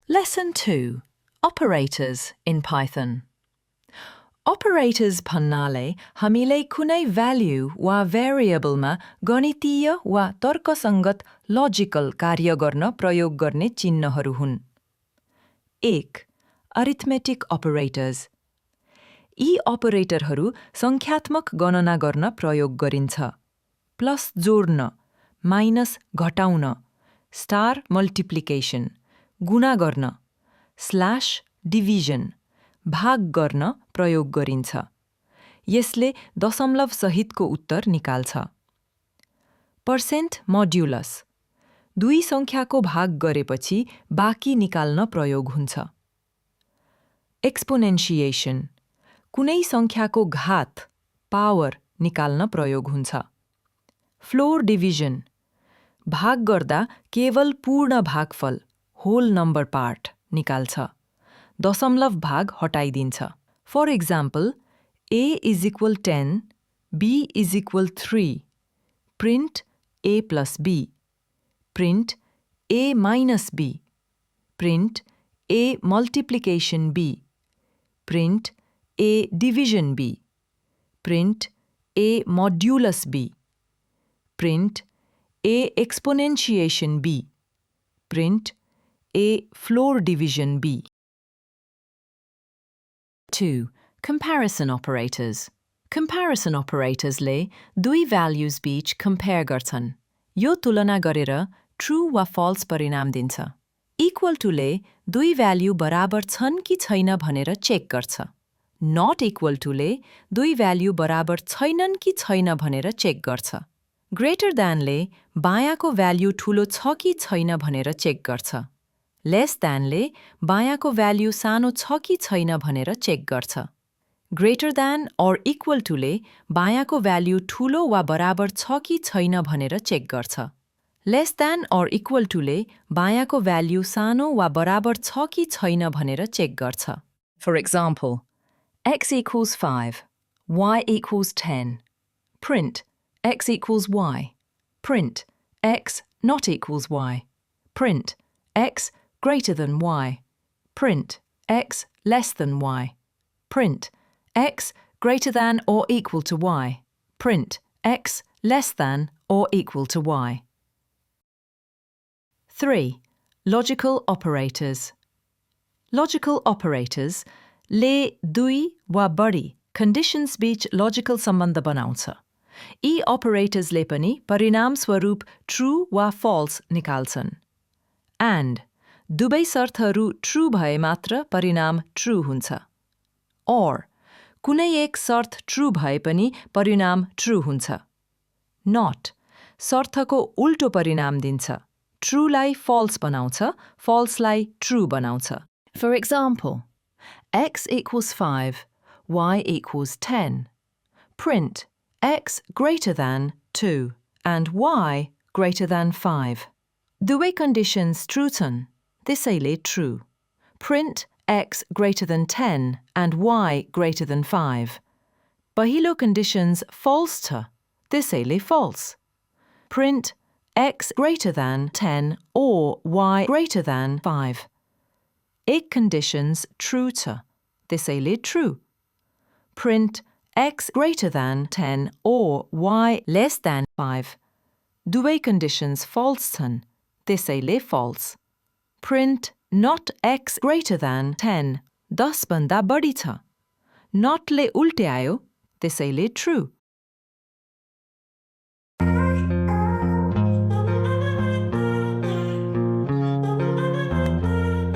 Lesson 2. Operators in Python. Operators भन्नाले हामीले कुनै भ्याल्यु वा भेरिएबलमा गणितीय वा तर्कसङ्गत लजिकल कार्य गर्न प्रयोग गर्ने चिन्हहरू हुन्। 1. Arithmetic Operators. यी अपरेटरहरू संख्यात्मक गणना गर्न प्रयोग गरिन्छ। प्लस जोड्न, माइनस घटाउन, स्टार मल्टिप्लिकेसन, गुणा गर्न, स्ल्याश डिभिजन, भाग गर्न प्रयोग गरिन्छ। यसले दशमलव सहितको उत्तर निकाल्छ। पर्सेन्ट मोड्युलस, दुई संख्याको भाग गरेपछि बाँकी निकाल्न प्रयोग हुन्छ। एक्सपोनेन्शिएसन, कुनै संख्याको घात, पावर निकाल्न प्रयोग हुन्छ। फ्लोर डिभिजन, भाग गर्दा केवल पूर्ण भागफल, होल नम्बर पार्ट निकाल्छ। दशमलव भाग हटाइदिन्छ। For example, a is equal 10, b is equal 3. Print a plus b. Print a minus b. Print a multiplication b. Print a division b. Print a modulus b. Print a exponentiation b. Print a floor division b. 2. Comparison operators. Comparison operators ले दुई values बीच compare गर्छन्। यो तुलना गरेर true वा false परिणाम दिन्छ। Equal to ले दुई value बराबर छन् कि छैन भनेर चेक गर्छ। Not equal to ले दुई value बराबर छैनन् कि छैन भनेर चेक गर्छ। Greater than ले बायाँको value ठूलो छ कि छैन भनेर चेक गर्छ। Less than ले बायाँको value सानो छ कि छैन भनेर चेक गर्छ। Greater than or equal to ले बायाँको value ठूलो वा बराबर छ कि छैन भनेर चेक गर्छ। Less than or equal to ले बायाँको value सानो वा बराबर छ कि छैन भनेर चेक गर्छ। For example, x equals 5, y equals 10. Print x equals y. Print x not equals y. Print x greater than y. Print x less than y. Print x greater than or equal to y. Print x less than or equal to y. 3. Logical operators. Logical operators ले दुई वा बढी conditions बीच logical सम्बन्ध बनाउँछ। यी operators ले पनि परिणाम स्वरूप true वा false निकाल्छन्। And दुवै शर्तहरू true भए मात्र परिणाम true हुन्छ। Or कुनै एक शर्त true भए पनि परिणाम true हुन्छ। Not शर्तको उल्टो परिणाम दिन्छ। True लाई false बनाउँछ, false लाई true बनाउँछ। For example, x equals 5, y equals 10. Print x greater than 2 and y greater than 5. दुवै conditions true छन्, त्यसैले true. Print x greater than 10 and y greater than 5. पहिलो conditions false छ, त्यसैले false. Print x greater than 10 or y greater than 5. एक conditions true छ, त्यसैले true. Print x greater than 10 or y less than 5. दुवै conditions false छन्, त्यसैले false. Print not x greater than 10, 10 भन्दा बढी छ। Not ले उल्टे आयो, त्यसैले true.